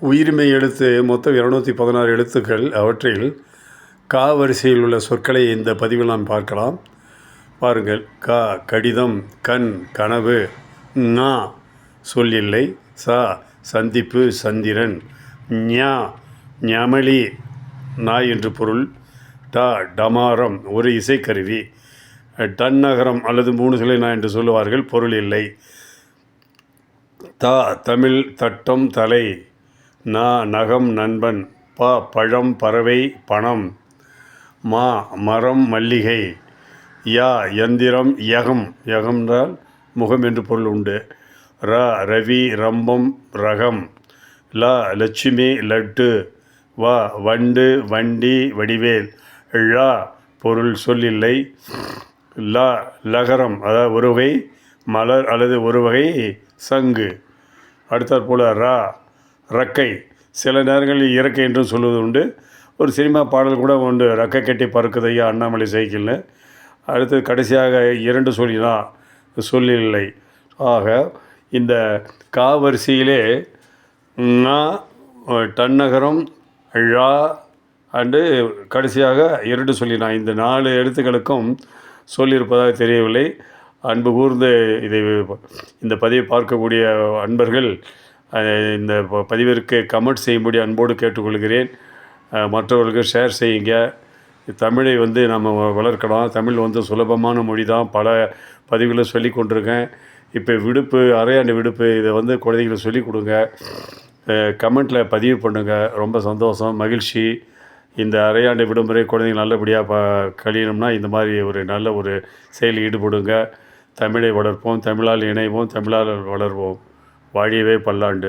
உயிர்மெய் எழுத்து மொத்தம் 216 எழுத்துக்கள். அவற்றில் கா வரிசையில் உள்ள சொற்களை இந்த பதிவில் நாம் பார்க்கலாம். பாருங்கள். கா கடிதம், கண் கனவு, ஞா சொல் இல்லை, சா சந்திப்பு சந்திரன், ஞா ஞமலி நாய் என்று பொருள், டா டமாரம் ஒரு இசைக்கருவி, டன்னகரம் அல்லது 3 சிலை நாய் என்று சொல்லுவார்கள், பொருள் இல்லை. தா தமிழ் தட்டம் தலை, நா நகம் நண்பன், பா பழம் பறவை பணம், மா மரம் மல்லிகை, யா யந்திரம் யகம் யகம்ன்றால் முகம் என்று பொருள் உண்டு, ரா ரவி ரம்பம் ரகம், லா லட்சுமி லட்டு, வா வண்டு வண்டி வடிவேல், ழா பொருள் சொல் இல்லை, லா லகரம் அதாவது ஒரு வகை மலர் அல்லது ஒரு வகை சங்கு. அடுத்தாற் போல் ரா ரக்கை, சில நேரங்களில் இறக்கை என்றும் சொல்வது உண்டு. ஒரு சினிமா பாடல் கூட உண்டு, ரக்கை கட்டி பறக்குதையா அண்ணாமலை சைக்கிள்னு. அடுத்து கடைசியாக 2 சொல்லினா சொல்லில்லை. ஆக இந்த கா வரிசையிலே ஙா டன்னகரம் ழா அண்டு கடைசியாக 2 சொல்லினா இந்த 4 எழுத்துக்களுக்கும் சொல்லியிருப்பதாக தெரியவில்லை. அன்பு கூர்ந்து இந்த பதிவை பார்க்கக்கூடிய அன்பர்கள் இந்த பதிவிற்கு கமெண்ட் செய்யும்படி அன்போடு கேட்டுக்கொள்கிறேன். மற்றவர்களுக்கு ஷேர் செய்யுங்க. தமிழை நம்ம வளர்க்கலாம். தமிழ் சுலபமான மொழி தான். பல பதிவுகளை சொல்லி கொண்டிருக்கேன். இப்போ விடுப்பு அரையாண்டு விடுப்பு இதை குழந்தைங்களுக்கு சொல்லிக் கொடுங்க. கமெண்ட்டில் பதிவு பண்ணுங்கள். ரொம்ப சந்தோஷம், மகிழ்ச்சி. இந்த அரையாண்டு விடுமுறை குழந்தைங்க நல்லபடியாக கழியணும்னா இந்த மாதிரி ஒரு நல்ல ஒரு செயலில் ஈடுபடுங்க. தமிழை வளர்ப்போம், தமிழால் இணைவோம், தமிழால் வளர்வோம். வாழியவே பல்லாண்டு.